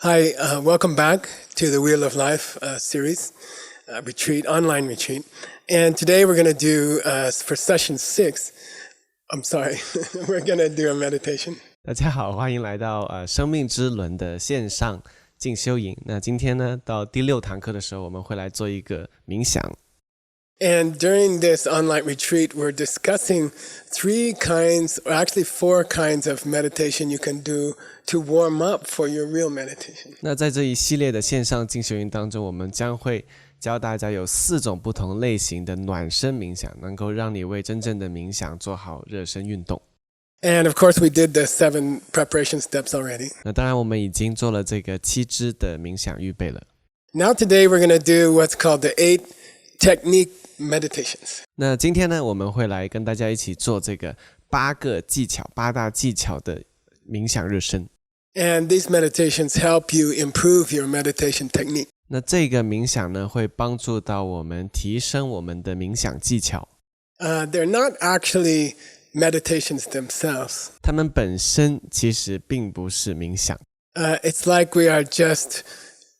Hi, welcome back to the Wheel of Life series, retreat, online retreat. And today we're going to do, for session 6, we're going to do a meditation. 大家好，欢迎来到生命之轮的线上静修营。那今天呢，到第6堂课的时候，我们会来做一个冥想。And during this online retreat, we're discussing 4 kinds of meditation you can do to warm up for your real meditation. 那在这一系列的线上静修营当中，我们将会教大家有4种不同类型的暖身冥想，能够让你为真正的冥想做好热身运动。And of course, we did the 7 preparation steps already. 那当然，我们已经做了这个7支的冥想预备了。Now today we're going to do what's called the 8 technique meditations. 那今天呢，我们会来跟大家一起做这个8大技巧的冥想热身。And these meditations help you improve your meditation technique. 那这个冥想呢，会帮助到我们提升我们的冥想技巧。They're not actually meditations themselves. 它们本身其实并不是冥想。It's like we are just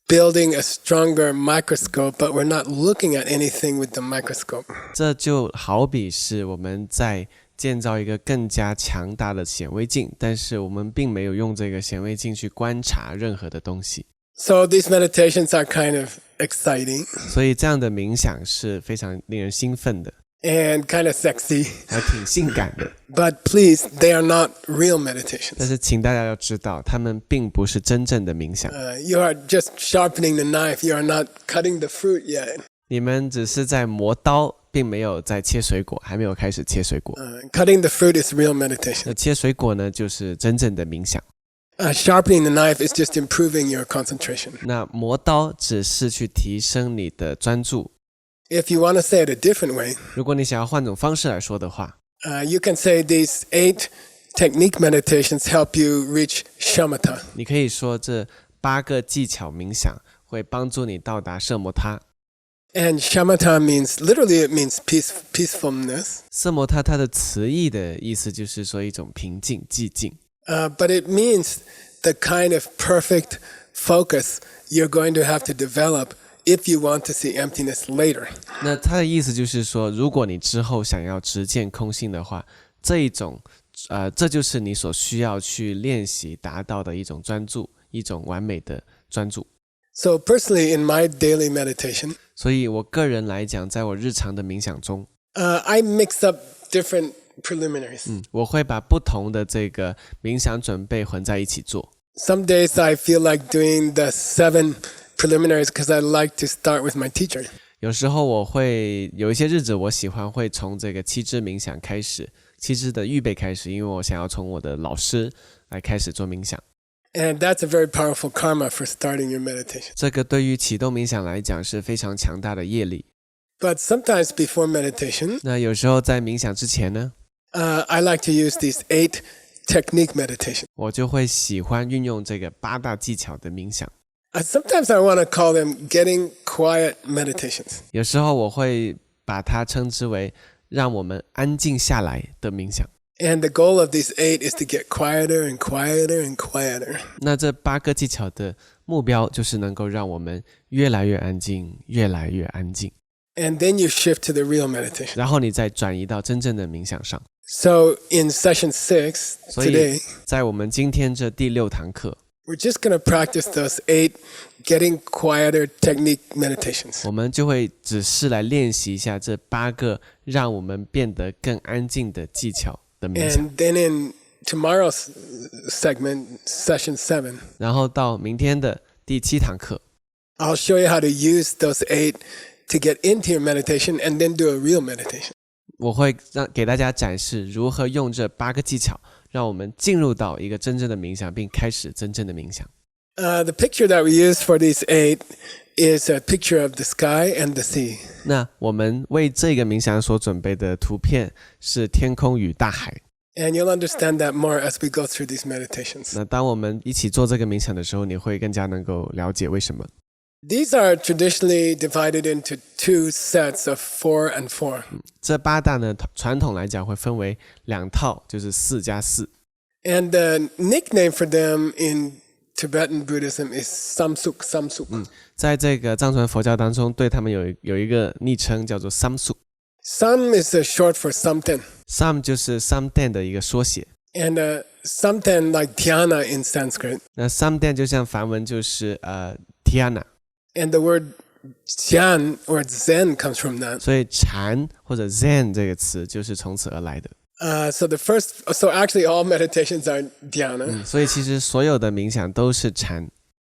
building a stronger microscope, but we're not looking at anything with the microscope. 这就好比是我们在建造一个更加强大的显微镜，但是我们并没有用这个显微镜去观察任何的东西。So these meditations are kind of exciting. 所以这样的冥想是非常令人兴奋的。And kind of sexy. 还挺性感的。But please, they are not real meditations. 但是请大家要知道，他们并不是真正的冥想。You are just sharpening the knife. You are not cutting the fruit yet. 你们只是在磨刀，并没有在切水果，还没有开始切水果。Cutting the fruit is real meditation. 那切水果呢，就是真正的冥想。Sharpening the knife is just improving your concentration. 那磨刀只是去提升你的专注。If you want to say it a different way, 如果你想要换种方式来说的话， you can say these 8 technique meditations help you reach Shamatha. 你可以说这8个技巧冥想会帮助你到达色摩他。And Shamatha literally it means peacefulness. 色摩他它的词义的意思就是说一种平静、寂静。But it means the kind of perfect focus you're going to have to develop if you want to see emptiness later. 那它的意思就是说，如果你之后想要直见空性的话，这就是你所需要去练习达到的一种专注，一种完美的专注。So personally, in my daily meditation, 所以我个人来讲，在我日常的冥想中， I mix up different preliminaries. 我会把不同的这个冥想准备混在一起做。Some days I feel like doing the 7 preliminaries because I like to start with my teacher. 有时候我会有一些日子，我喜欢会从这个7支冥想开始，7支的预备开始，因为我想要从我的老师来开始做冥想。And that's a very powerful karma for starting your meditation. 这个对于启动冥想来讲是非常强大的业力。But sometimes before meditation, 那有时候在冥想之前呢， I like to use these 8 technique meditation. 我就会喜欢运用这个8大技巧的冥想。Sometimes I want to call them getting quiet meditations. 有时候我会把它称之为让我们安静下来的冥想。And the goal of these 8 is to get quieter and quieter and quieter. 那这8个技巧的目标就是能够让我们越来越安静，越来越安静。And then you shift to the real meditation. 然后你再转移到真正的冥想上。So in session 6 所以 today, 在我们今天这第6堂课， we're just going to practice those 8 getting quieter technique meditations. 我们就会只是来练习一下这8个让我们变得更安静的技巧的冥想。 And then in tomorrow's segment, session 7, 然后到明天的第7堂课， I'll show you how to use those 8 to get into your meditation and then do a real meditation. 我会给大家展示如何用这8个技巧，让我们进入到一个真正的冥想，并开始真正的冥想。The picture that we use for these 8 is a picture of the sky and the sea. 那我们为这个冥想所准备的图片是天空与大海。And you'll understand that more as we go through these meditations. 那当我们一起做这个冥想的时候，你会更加能够了解为什么。These are traditionally divided into 2 sets of 4 and 4. 这8大呢，传统来讲会分为2套，就是4+4。And the nickname for them in Tibetan Buddhism is Samsuk. 在这个藏传佛教当中，对他们有一个昵称叫做 Samsuk。Sam is short for Samten. Sam 就是 Samten 的一个缩写。And Samten like dhyana in Sanskrit. 那 Samten 就像梵文就是Dhyana。And the word Zen or Zen comes from that. 所以禅或者 Zen 这个词就是从此而来的。So actually all meditations are dhyana. 所以其实所有的冥想都是禅。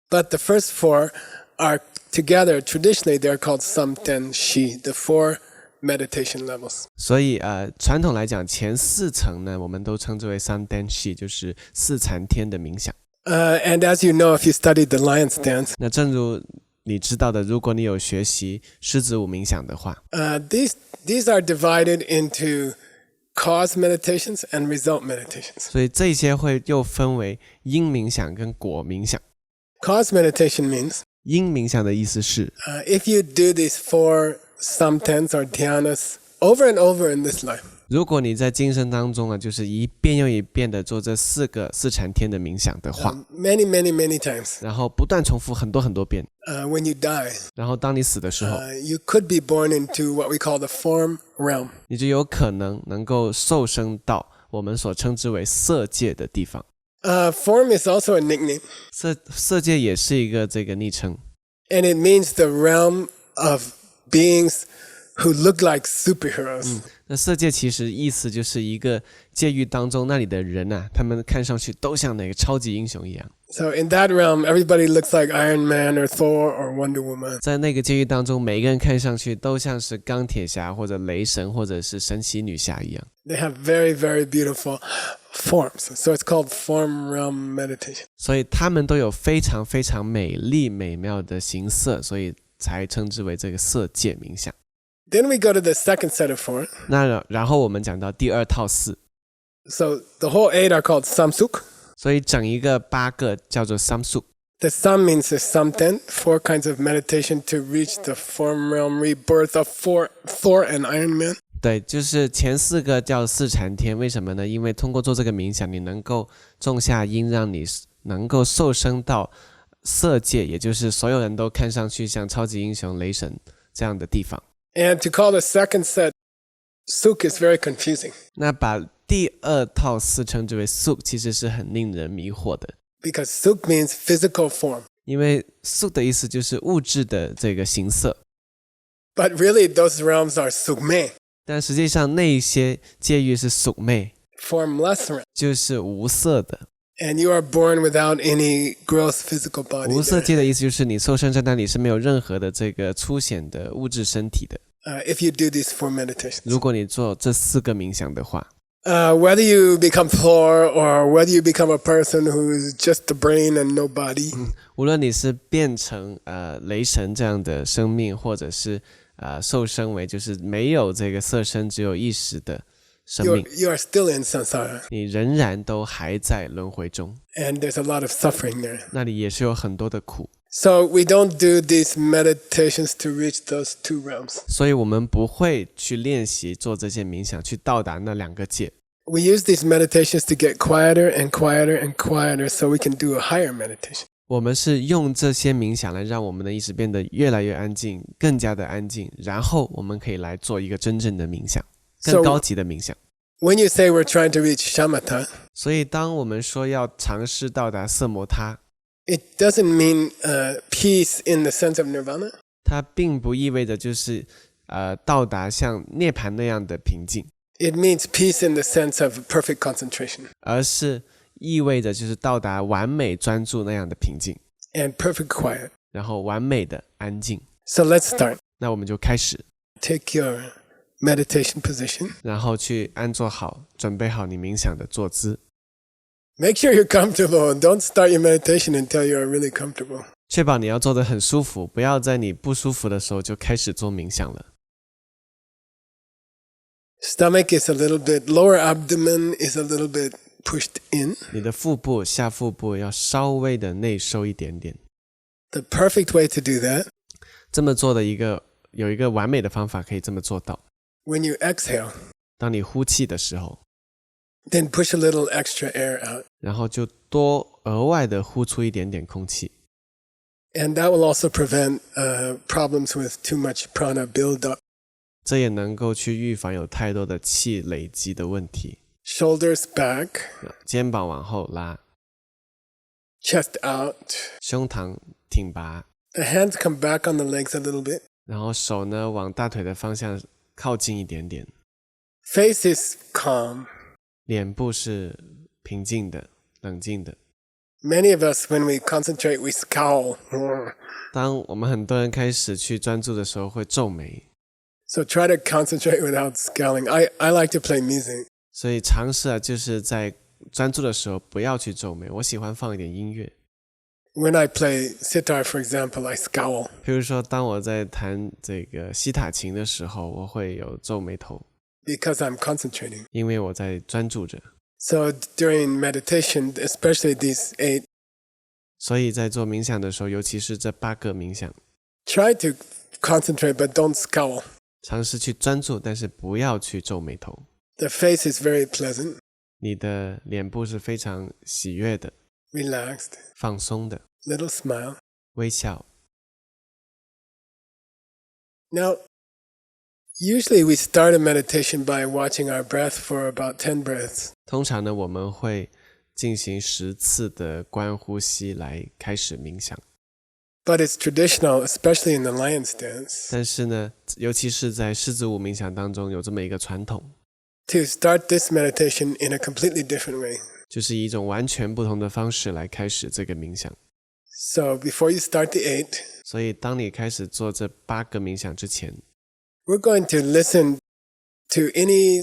But the first four are together. Traditionally, they're called Samten Shi, the four meditation levels. 所以传统来讲，前4层呢，我们都称之为 Samten Shi， 就是4禅天的冥想。And as you know, if you studied the lion stance, 那正如你知道的，如果你有学习狮子舞冥想的话， these are divided into cause meditations and result meditations. 所以这些会又分为因冥想跟果冥想。Cause meditation means 因冥想的意思是， if you do these four samtens or dhyanas over and over in this life, 如果你在今生当中就是一遍又一遍的做这4禅天的冥想的话， many times, 然后不断重复很多遍， when you die, 然后当你死的时候， you could be born into what we call the form realm. 你就有可能够受生到我们所称之为色界的地方。Form is also a nickname. 色界也是一个这个昵称， And it means the realm of beings who look like superheroes. 那色界其实意思就是一个界域当中那里的人啊，他们看上去都像那个超级英雄一样。So in that realm, everybody looks like Iron Man or Thor or Wonder Woman. 在那个界域当中，每一个人看上去都像是钢铁侠或者雷神或者是神奇女侠一样。They have very beautiful forms. So it's called form realm meditation. 所以他们都有非常美丽美妙的形色，所以才称之为这个色界冥想。Then we go to the second set of four. 那然后我们讲到第2套4， So the whole 8 are called Samsuk. 所以整一个8个叫做 Samsuk。 The Sam means the Samten, 4 kinds of meditation to reach the form realm rebirth of Thor and Iron Man. 对，就是前4个叫4禅天，为什么呢？因为通过做这个冥想，你能够种下因，让你能够受生到色界，也就是所有人都看上去像超级英雄雷神这样的地方。And to call the second set Suk is very confusing. 那把第2套4称之为 Suk， 其实是很令人迷惑的。Because Suk means physical form. 因为 Suk 的意思就是物质的这个形色。But really those realms are Sukme, 但实际上那一些界域是 Sukme， formless realm. 就是无色的。And you are born without any gross physical body. 无色 there. 界的意思就是你受生在那里是没有任何的这个粗显的物质身体的。If you do these 4 meditations. 如果你做这4个冥想的话， Whether you become Thor or whether you become a person who is just the brain and no body, 无论你是变成雷神这样的生命，或者是受生为就是没有这个色身只有意识的生命， you are still in Samsara. 你仍然都还在轮回中， And there's a lot of suffering there. 那里也是有很多的苦。 So we don't do these meditations to reach those 2 realms. 所以我们不会去练习做这些冥想去到达那2个界。 We use these meditations to get quieter and quieter and quieter so we can do a higher meditation. 我们是用这些冥想来让我们的意识变得越来越安静，更加的安静，然后我们可以来做一个真正的冥想，更高级的冥想。 When you say we're trying to reach Shamatha, 所以当我们说要尝试到达色摩他， it doesn't mean peace in the sense of nirvana. 它并不意味着就是到达像涅槃那样的平静， It means peace in the sense of perfect concentration 而是意味着就是到达完美专注那样的平静， and perfect quiet. 然后完美的安静。 So let's start. 那我们就开始， Take your meditation position. 然后去安坐好，准备好你冥想的坐姿。 Make sure you're comfortable and don't start your meditation until you're really comfortable. 确保你要坐得很舒服，不要在你不舒服的时候就开始做冥想了。 Stomach is a little bit, lower abdomen is a little bit pushed in. 你的腹部、下腹部要稍微的内收一点点。 The perfect way to do that, 这么做的有一个完美的方法可以这么做到。 when you exhale, 当你呼气的时候， then push a little extra air out. 然后就多额外的呼出一点点空气。And that will also prevent problems with too much prana buildup. 这也能够去预防有太多的气累积的问题。Shoulders back. 肩膀往后拉。Chest out. 胸膛挺拔。The hands come back on the legs a little bit. 然后手呢往大腿的方向靠近一点点。Face is calm. 脸部是平静的、冷静的。Many of us, when we concentrate, we scowl. 当我们很多人开始去专注的时候会皱眉。So try to concentrate without scowling. I like to play music. 所以尝试就是在专注的时候不要去皱眉。我喜欢放一点音乐。When I play sitar, for example, I scowl. 譬如说当我在弹这个西塔琴的时候，我会有皱眉头。Because I'm concentrating. 因为我在专注着。So during meditation, especially these 8, 所以在做冥想的时候，尤其是这8个冥想， try to concentrate but don't scowl. 尝试去专注，但是不要去皱眉头。The face is very pleasant. 你的脸部是非常喜悦的， Relaxed. 放松的， Little smile. 微笑。Now, usually we start a meditation by watching our breath for about 10 breaths. 通常呢，我们会进行10次的观呼吸来开始冥想。But it's traditional, especially in the lion stance, 但是呢，尤其是在狮子舞冥想当中有这么一个传统， to start this meditation in a completely different way. 就是以一种完全不同的方式来开始这个冥想。So before you start the 8, 所以当你开始做这8个冥想之前， we're going to listen to any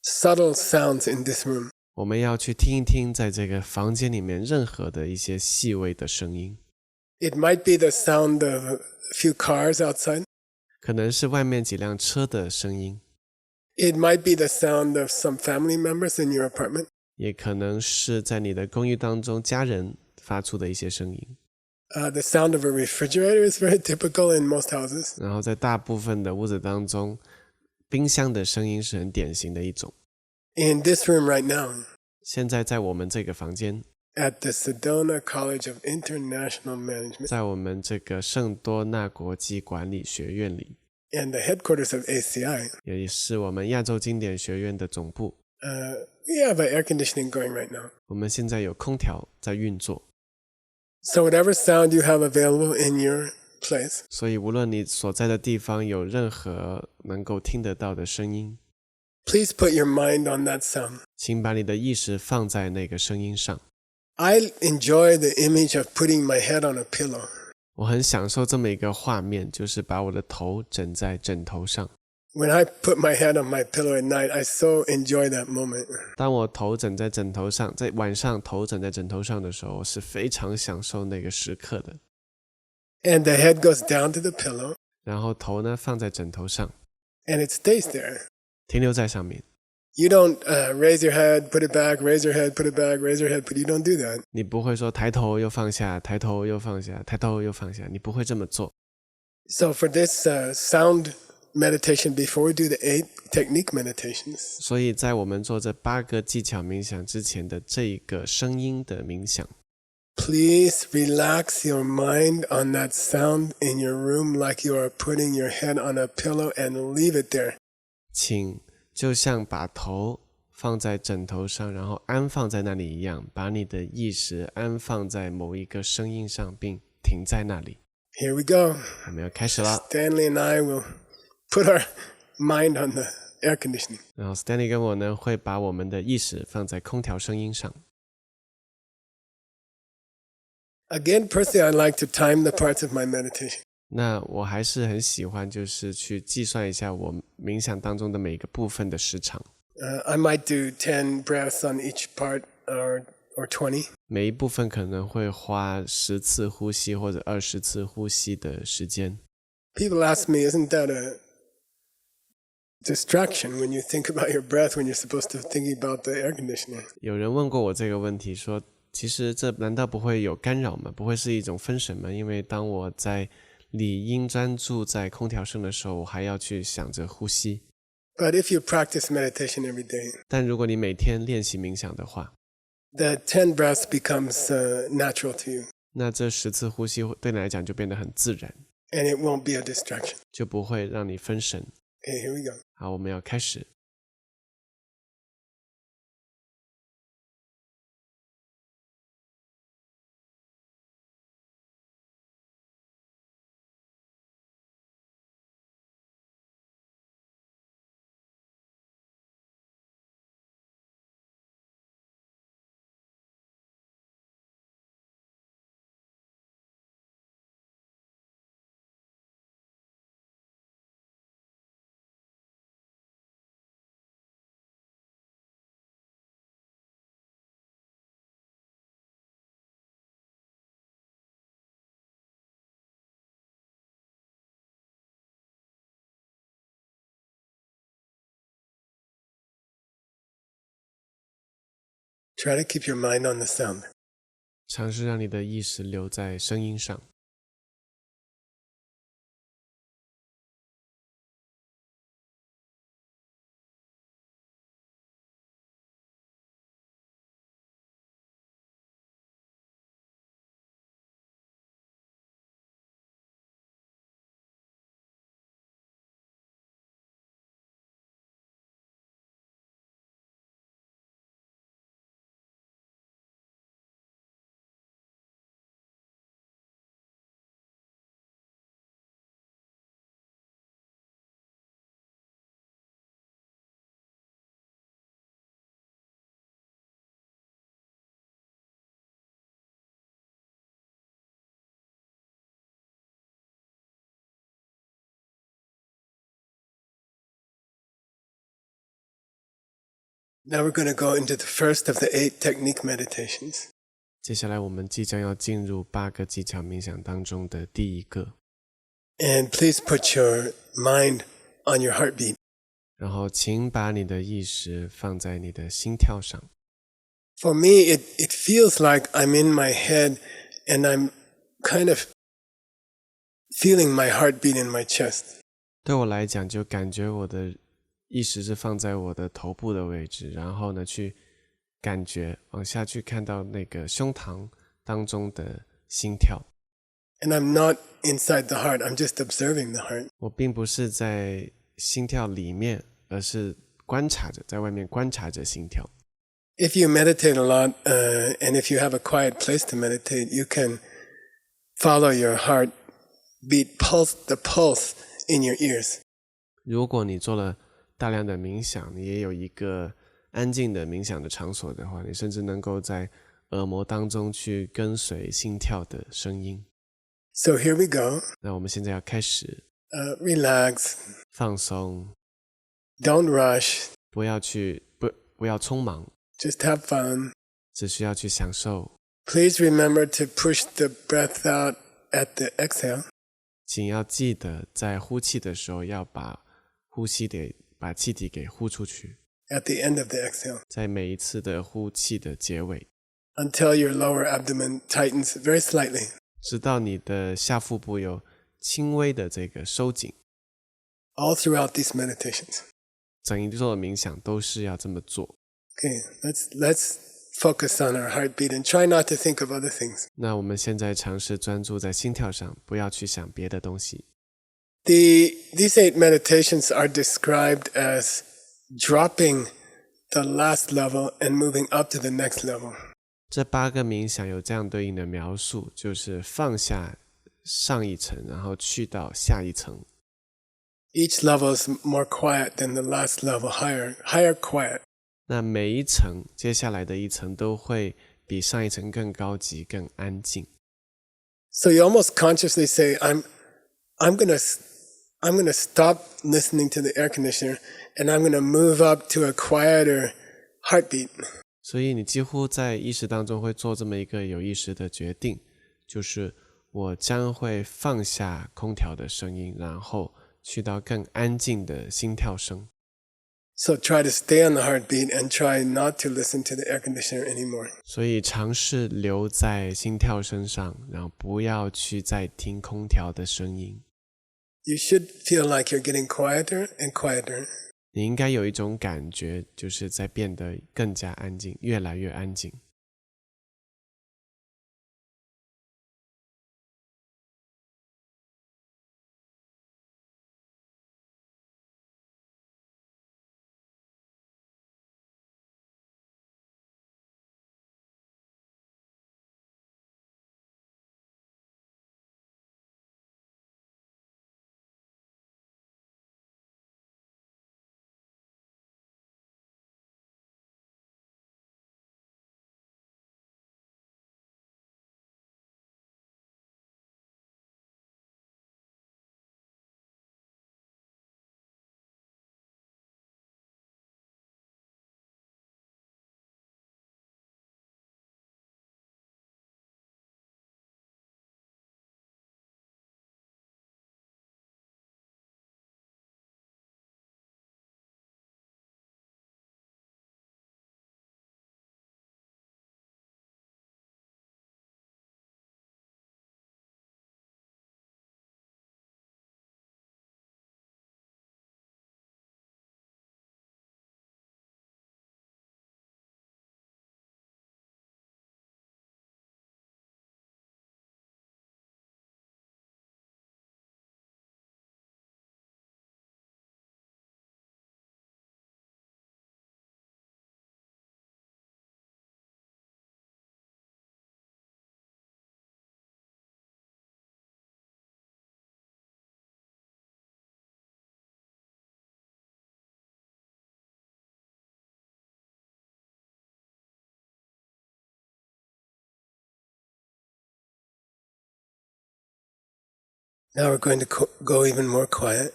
subtle sounds in this room. 我们要去听一听在这个房间里面任何的一些细微的声音。It might be the sound of a few cars outside. 可能是外面几辆车的声音。It might be the sound of some family members in your apartment. 也可能是在你的公寓当中家人发出的一些声音。The sound of a refrigerator is very typical in most houses. 然后在大部分的屋子当中，冰箱的声音是很典型的一种。In this room right now, 现在在我们这个房间， at the Sedona College of International Management, 在我们这个圣多纳国际管理学院里， and the headquarters of ACI, 也是我们亚洲经典学院的总部。we have an air conditioning going right now. 我们现在有空调在运作， So whatever sound you have available in your place, 所以无论你所在的地方有任何能够听得到的声音， please put your mind on that sound. 请把你的意识放在那个声音上。I enjoy the image of putting my head on a pillow. 我很享受这么一个画面，就是把我的头枕在枕头上。When I put my head on my pillow at night, I so enjoy that moment. 当我头枕在枕头上，在晚上头枕在枕头上的时候，我是非常享受那个时刻的。And the head goes down to the pillow, 然后头呢放在枕头上， and it stays there. 停留在上面。You don't raise your head, put it back, raise your head, put it back, raise your head, but you don't do that. 你不会说抬头又放下，抬头又放下，抬头又放下，你不会这么做。So for this sound meditation, before we do the 8 technique meditations, 所以在我们做这8个技巧冥想之前的这一个声音的冥想， please relax your mind on that sound in your room like you are putting your head on a pillow and leave it there. 请就像把头放在枕头上，然后安放在那里一样，把你的意识安放在某一个声音上，并停在那里。 Here we go. 我们要开始了。 Stanley and I will put our mind on the air conditioning. 然后 Stanley 跟我呢会把我们的意识放在空调声音上。 Again, personally, I like to time the parts of my meditation. 那我还是很喜欢就是去计算一下我冥想当中的每个部分的时长。 I might do 10 breaths on each part or 20. 每一部分可能会花10次呼吸或者20次呼吸的时间。 People ask me, isn't that a distraction when you think about your breath when you're supposed to think about the air conditioning? 有人问过我这个问题，说其实这难道不会有干扰吗？不会是一种分神吗？因为当我在理应专注在空调声的时候，我还要去想着呼吸。 But if you practice meditation every day, 但如果你每天练习冥想的话， the 10 breaths becomes natural to you. 那这10次呼吸对你来讲就变得很自然， And it won't be a distraction. 就不会让你分神。 Okay, here we go. 好，我们要开始。Try to keep your mind on the sound. 尝试让你的意识留在声音上。Now we're going to go into the first of the 8 technique meditations. 接下来我们即将要进入8个技巧冥想当中的第一个。 And please put your mind on your heartbeat. 然后请把你的意识放在你的心跳上。 For me, it feels like I'm in my head and I'm kind of feeling my heartbeat in my chest. 对我来讲，就感觉我的意识是放在我的头部的位置，然后呢，去感觉往下去看到那个胸膛当中的心跳。 And I'm not inside the heart, I'm just observing the heart. 我并不是在心跳里面，而是观察着，在外面观察着心跳。 If you meditate a lot, and if you have a quiet place to meditate, you can follow your heart beat, the pulse in your ears. 如果你做了大量的冥想，你也有一个安静的冥想的场所的话，你甚至能够在耳膜当中去跟随心跳的声音。 So here we go. 那我们现在要开始 Relax. 放松， Don't rush. 不要匆忙， Just have fun. 只需要去享受。 Please remember to push the breath out at the exhale. 请要记得在呼气的时候要把气体给呼出去， At the end of the exhale. 在每一次的呼气的结尾， Until your lower abdomen tightens very slightly. 直到你的下腹部有轻微的这个收紧。 All throughout these meditations. 整一座的冥想都是要这么做。 Okay, let's focus on our heartbeat and try not to think of other things. 那我们现在尝试专注在心跳上，不要去想别的东西。 These 8 meditations are described as dropping the last level and moving up to the next level. 这8个冥想有这样对应的描述，就是放下上一层，然后去到下一层。 Each level is more quiet than the last level, higher quiet. 那每一层接下来的一层都会比上一层更高级、更安静。 So you almost consciously say, I'm gonna stop listening to the air conditioner and I'm gonna move up to a quieter heartbeat. 所以你几乎在意识当中会做这么一个有意识的决定，就是我将会放下空调的声音，然后去到更安静的心跳声。 So try to stay on the heartbeat and try not to listen to the air conditioner anymore. 所以尝试留在心跳声上，然后不要去再听空调的声音。 You should feel like you're getting quieter and quieter. 你应该有一种感觉，就是在变得更加安静，越来越安静。Now we're going to go even more quiet.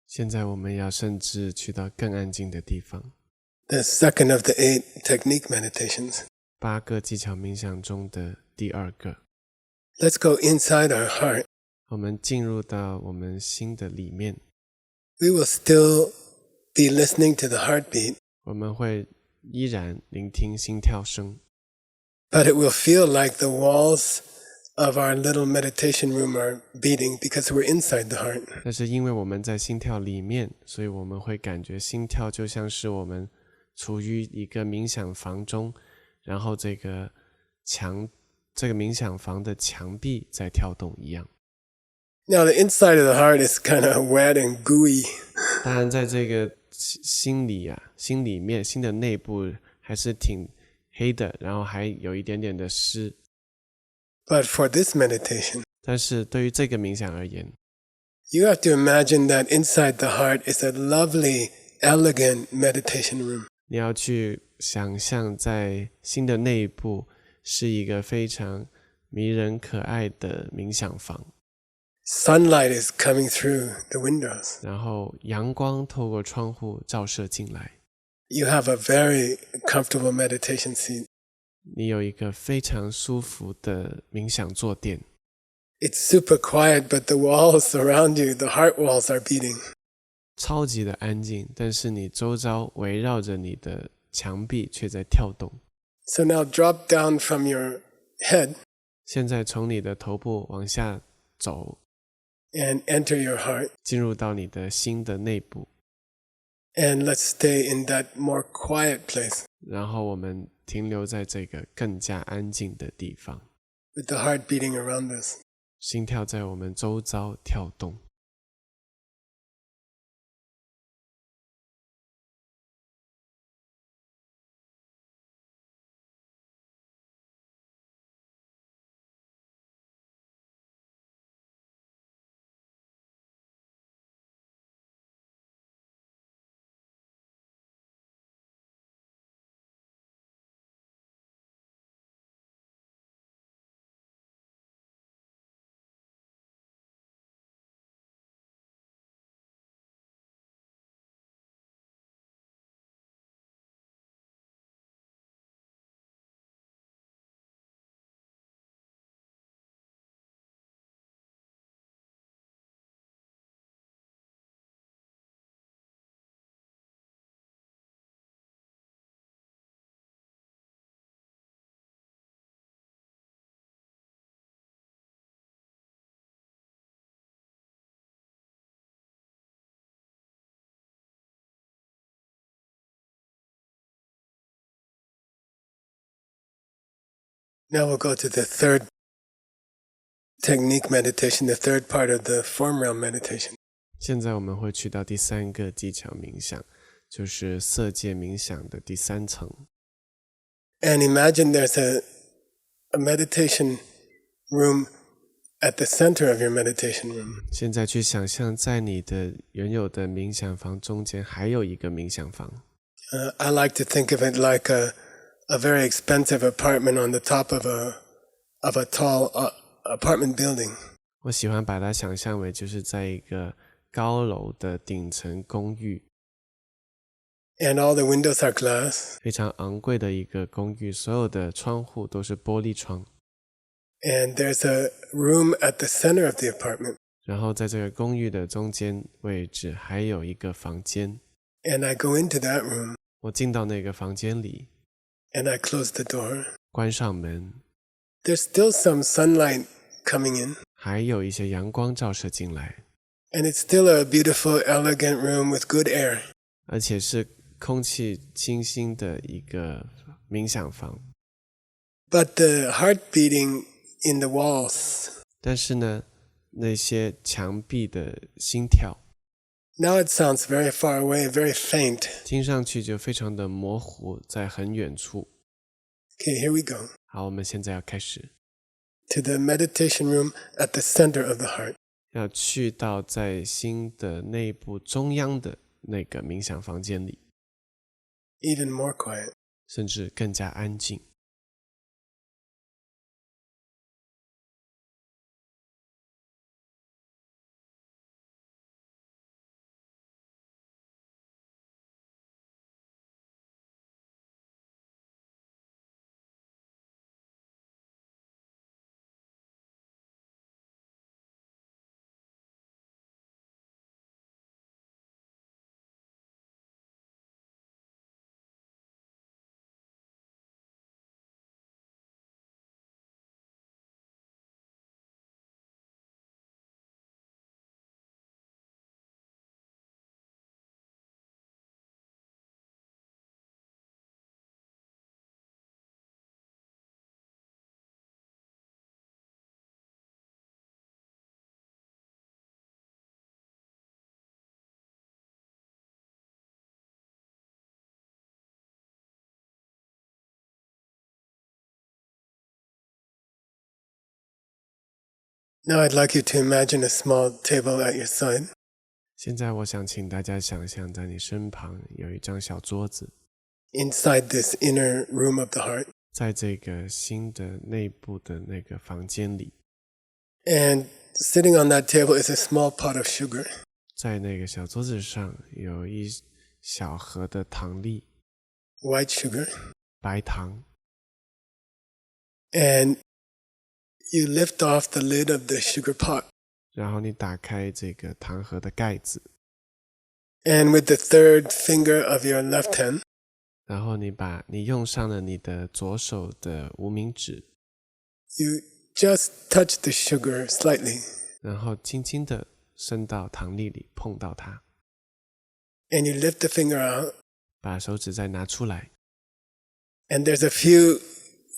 现在我们要甚至去到更安静的地方。The second of the 8 technique meditations. 8个技巧冥想中的第2个。Let's go inside our heart. 我们进入到我们心的里面。We will still be listening to the heartbeat. 我们会依然聆听心跳声。But it will feel like the walls of our little meditation room are beating because we're inside the heart. 但是因为我们在心跳里面，所以我们会感觉心跳就像是我们处于一个冥想房中，然后这个冥想房的墙壁在跳动一样。Now the inside of the heart is kind of wet and gooey. 当然在这个心里面心的内部还是挺黑的，然后还有一点点的湿。But for this meditation, 但是对于这个冥想而言， you have to imagine that inside the heart is a lovely, elegant meditation room. 你要去想象在心的内部是一个非常迷人可爱的冥想房。Sunlight is coming through the windows. 然后阳光透过窗户照射进来。You have a very comfortable meditation seat. 你有一个非常舒服的冥想坐垫。It's super quiet, but the walls around you, the heart walls are beating. 超级的安静，但是你周遭围绕着你的墙壁却在跳动。So now drop down from your head. 现在从你的头部往下走， And enter your heart. 进入到你的心的内部。And let's stay in that more quiet place. 然后我们停留在这个更加安静的地方。With the heart beating around us. 心跳在我们周遭跳动。Now we'll go to the third technique meditation, the third part of the form realm meditation. 现在我们会去到第3个技巧冥想，就是色界冥想的第3层。And imagine there's a meditation room at the center of your meditation room. 现在去想象在你的原有的冥想房中间还有一个冥想房。I like to think of it like a very expensive apartment on the top of a tall apartment building. 我喜欢把它想象为就是在一个高楼的顶层公寓。And all the windows are glass. 非常昂贵的一个公寓，所有的窗户都是玻璃窗。And there's a room at the center of the apartment. 然后在这个公寓的中间位置还有一个房间。And I go into that room. 我进到那个房间里。And I close the door. 关上门。There's still some sunlight coming in. 还有一些阳光照射进来。And it's still a beautiful, elegant room with good air. 而且是空气清新的一个冥想房。But the heart beating in the walls. 但是呢，那些墙壁的心跳。Now it sounds very far away, very faint. 听上去就非常的模糊，在很远处。Okay, here we go. 好，我们现在要开始。To the meditation room at the center of the heart. 要去到在心的内部中央的那个冥想房间里。Even more quiet. 甚至更加安静。Now I'd like you to imagine a small table at your side. 现在我想请大家想象，在你身旁有一张小桌子， inside this inner room of the heart. 在这个心的内部的那个房间里， And sitting on that table is a small pot of sugar. 在那个小桌子上有一小盒的糖粒， White sugar. 白糖， And you lift off the lid of the sugar pot. 然后你打开这个糖盒的盖子， And with the third finger of your left hand, 然后你用上了你的左手的无名指， you just touch the sugar slightly. 然后轻轻地伸到糖粒里，碰到它， And you lift the finger out. 把手指再拿出来， And there's a few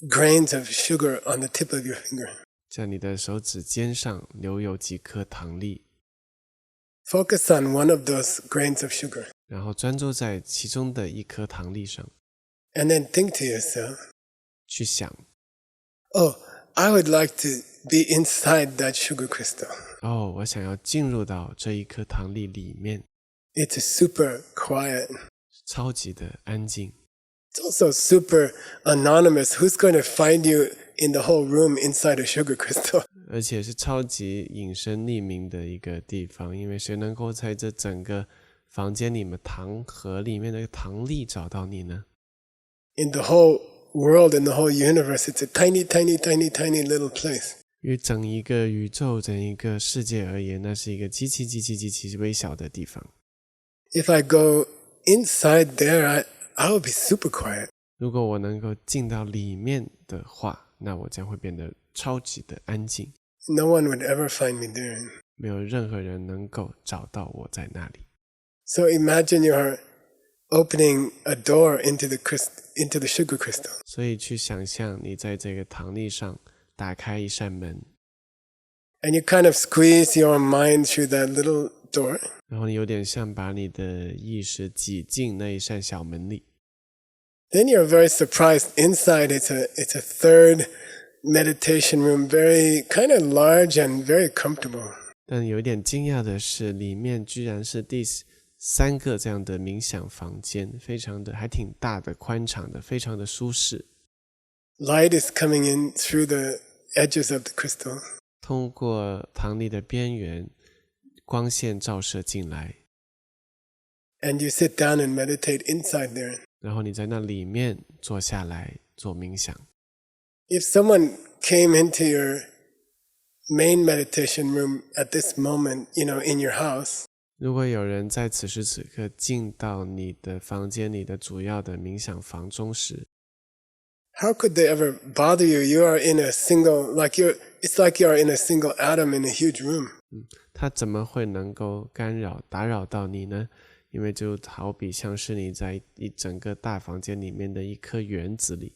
grains of sugar on the tip of your finger. 在你的手指尖上留有几颗糖粒， Focus on one of those grains of sugar. 然后专注在其中的一颗糖粒上， And then think to yourself, 去想， oh, I would like to be inside that sugar crystal. 哦，我想要进入到这一颗糖粒里面， It's super quiet. 超级的安静， It's also super anonymous. Who's going to find you in the whole room inside a sugar crystal? 而且是超级隐身匿名的一个地方，因为谁能够在这整个房间里面糖盒里面的糖粒找到你呢？ In the whole world, in the whole universe, it's a tiny, tiny, tiny, tiny little place. 于整一个宇宙、整一个世界而言，那是一个极其微小的地方。 If I go inside there, I will be super quiet. 如果我能够进到里面的话，那我将会变得超级的安静， No one would ever find me there. 没有任何人能够找到我在那里。 So imagine you're opening a door into the sugar crystal. 所以去想象你在这个糖粒上打开一扇门， And you kind of squeeze your mind through that little door. 然后你有点像把你的意识挤进那一扇小门里， Then you're very surprised. Inside, it's a third meditation room, very kind of large and very comfortable. 但有点惊讶的是，里面居然是第3个这样的冥想房间，非常的还挺大的、宽敞的，非常的舒适。 Light is coming in through the edges of the crystal. 通过糖粒的边缘，光线照射进来， And you sit down and meditate inside there. 然后你在那里面坐下来做冥想。 If someone came into your main meditation room at this moment, in your house, 如果有人在此时此刻进到你的房间里的主要的冥想房中时， how could they ever bother you? You are in a single, it's like you are in a single atom in a huge room. 他怎么会能够打扰到你呢？因为就好比像是你在一整个大房间里面的一颗原子里。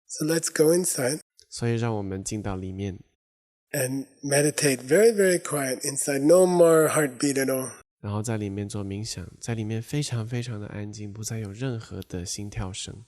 So let's go inside 所以让我们进到里面， and meditate very, very quiet inside. No more heartbeat at all. 然后在里面做冥想，在里面非常非常的安静，不再有任何的心跳声。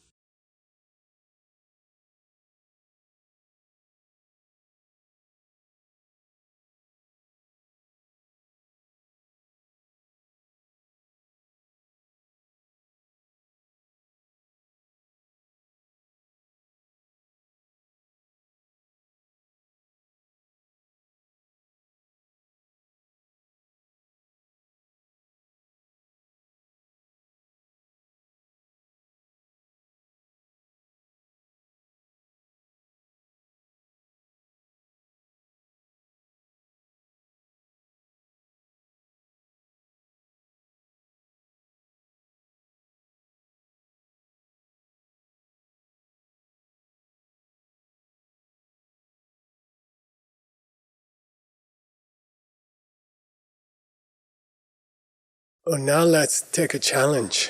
Oh, now let's take a challenge.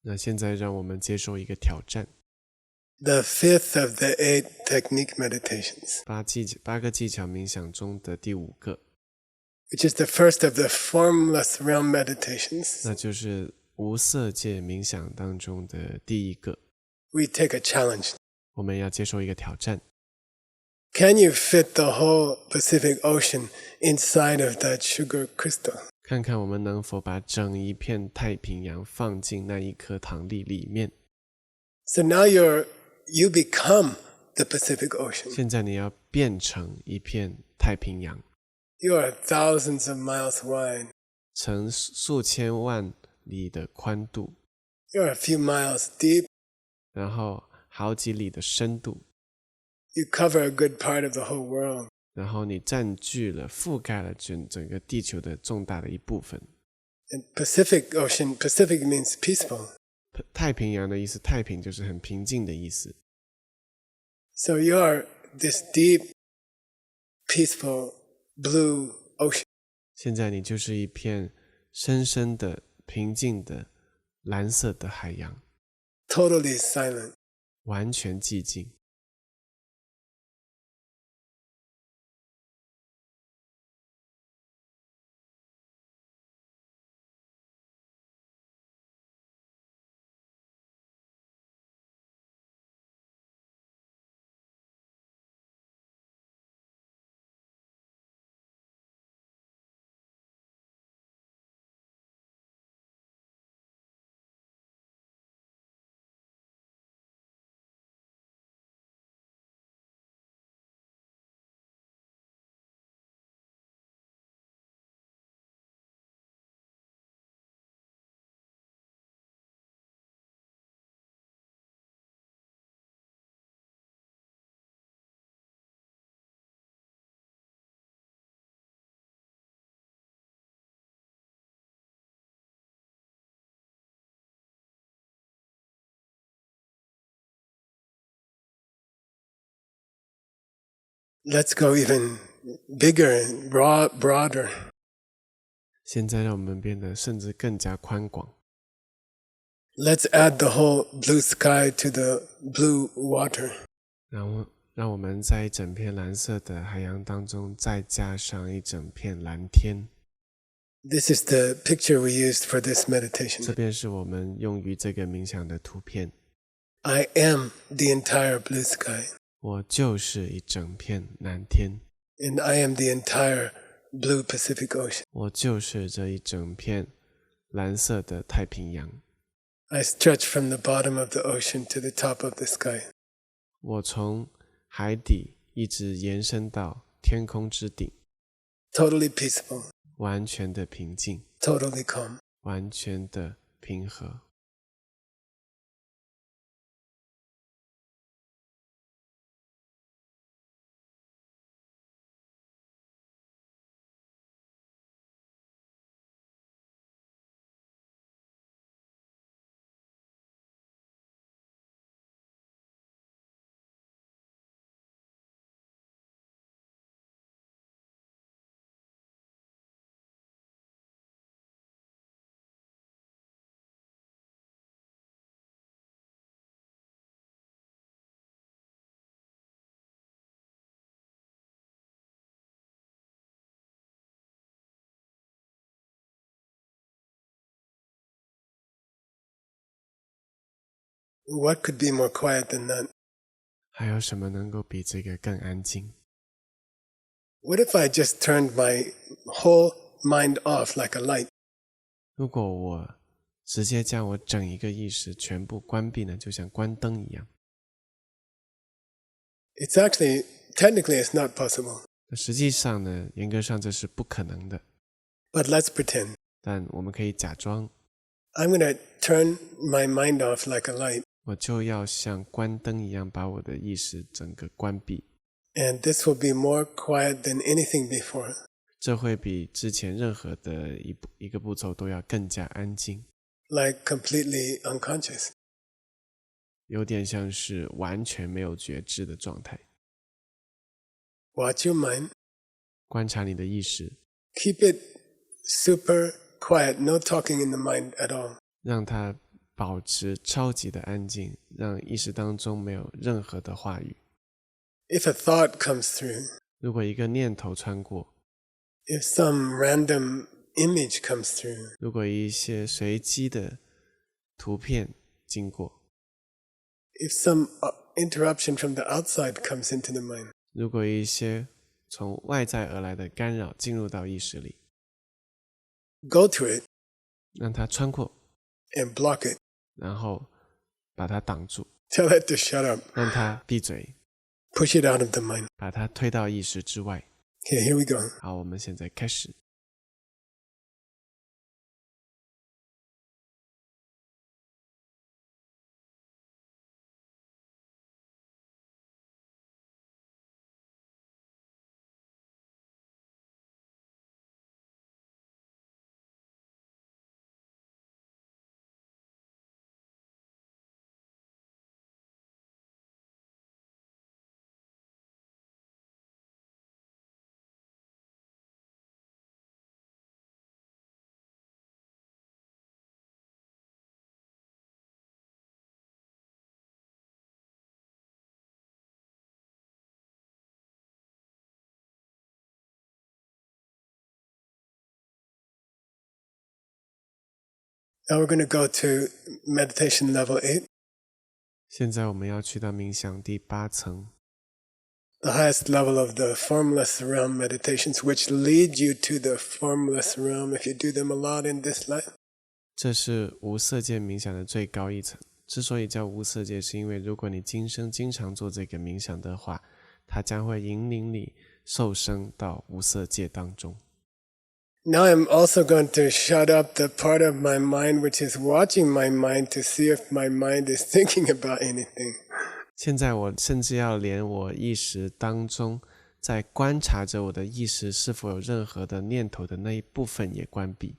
那现在让我们接受一个挑战， The fifth of the 8 technique meditations, 8个技巧冥想中的第5个， which is the first of the formless realm meditations. 那就是无色界冥想当中的第1个。 We take a challenge. 我们要接受一个挑战。Can you fit the whole Pacific Ocean inside of that sugar crystal? 看看我们能否把整一片太平洋放进那一颗糖粒里面。So now you become the Pacific Ocean. 现在你要变成一片太平洋， You are thousands of miles wide. 呈数千万里的宽度， You are a few miles deep. 然后好几里的深度， You cover a good part of the whole world. 然后你占据了覆盖了整个地球的重大的一部分。 And Pacific Ocean, Pacific means peaceful. 太平洋的意思，太平就是很平静的意思。 So you are this deep, peaceful blue ocean. 现在你就是一片深深的平静的蓝色的海洋， Totally silent. 完全寂静。Let's go even bigger and broader. 现在让我们变得甚至更加宽广。 Let's add the whole blue sky to the blue water. 然后让我们在一整片蓝色的海洋当中再加上一整片蓝天。 This is the picture we used for this 这 meditation. 便是我们用于这个冥想的图片。 I am the entire blue sky, 我就是一整片蓝天， and I am the entire blue Pacific Ocean. 我就是这一整片蓝色的太平洋。 I stretch from the bottom of the ocean to the top of the sky. 我从海底一直延伸到天空之顶， Totally peaceful, 完全的平静， totally calm. 完全的平和。What could be more quiet than that? 还有什么能够比这个更安静？ What if I just turned my whole mind off like a light? 如果我直接将我整一个意识全部关闭呢，就像关灯一样。 It's actually, technically, it's not possible. 实际上呢，严格上这是不可能的， But let's pretend. 但我们可以假装， I'm going to turn my mind off like a light. 我就要像关灯一样把我的意识整个关闭。 And this will be more quiet than anything before. 这会比之前任何的一个步骤都要更加安静， Like completely unconscious. 有点像是完全没有觉知的状态。 Watch your mind. 观察你的意识， Keep it super quiet. No talking in the mind at all. 让它保持超级的安静，让意识当中没有任何的话语。 If a thought comes through, 如果一个念头穿过， if some random image comes through, 如果一些随机的图片经过， if some interruption from the outside comes into the mind, 如果一些从外在而来的干扰进入到意识里， go to it 让它穿过， and block it. 然后把它挡住， Tell it to shut up. 让它闭嘴， Push it out of the mind. 把它推到意识之外。 Okay, here we go. 好，我们现在开始。Now we're going to go to meditation level 8, 现在我们要去到冥想第8层， the highest level of the formless realm meditations, which lead you to the formless realm if you do them a lot in this life. 这是无色界冥想的最高一层。之所以叫无色界，是因为如果你今生经常做这个冥想的话，它将会引领你受生到无色界当中。Now I'm also going to shut up the part of my mind which is watching my mind to see if my mind is thinking about anything. 现在我甚至要连我意识当中在观察着我的意识是否有任何的念头的那一部分也关闭。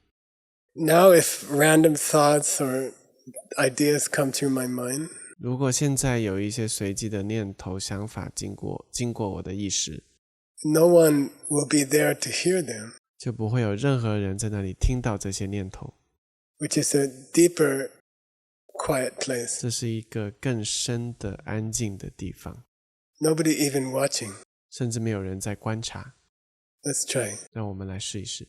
Now if random thoughts or ideas come through my mind, 如果现在有一些随机的念头想法经过我的意识， no one will be there to hear them, 就不会有任何人在那里听到这些念头。 which is a deeper, quiet place. 这是一个更深的安静的地方， Nobody even watching. 甚至没有人在观察。 Let's try. 让我们来试一试。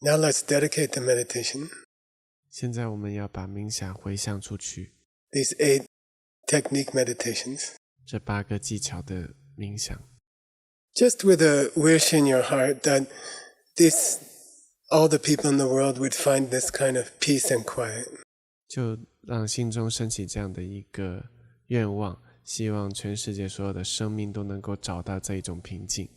Now let's dedicate the meditation, 现在我们要把冥想回向出去， these 8 technique meditations, 这8个技巧的冥想， just with a wish in your heart that all the people in the world would find this kind of peace and quiet. 就让心中升起这样的一个愿望，希望全世界所有的生命都能够找到这一种平静。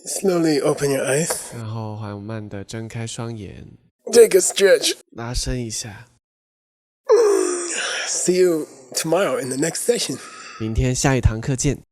Slowly open your eyes. 然后缓慢地睁开双眼， Take a stretch. 拉伸一下。 See you tomorrow in the next session. 明天下一堂课见。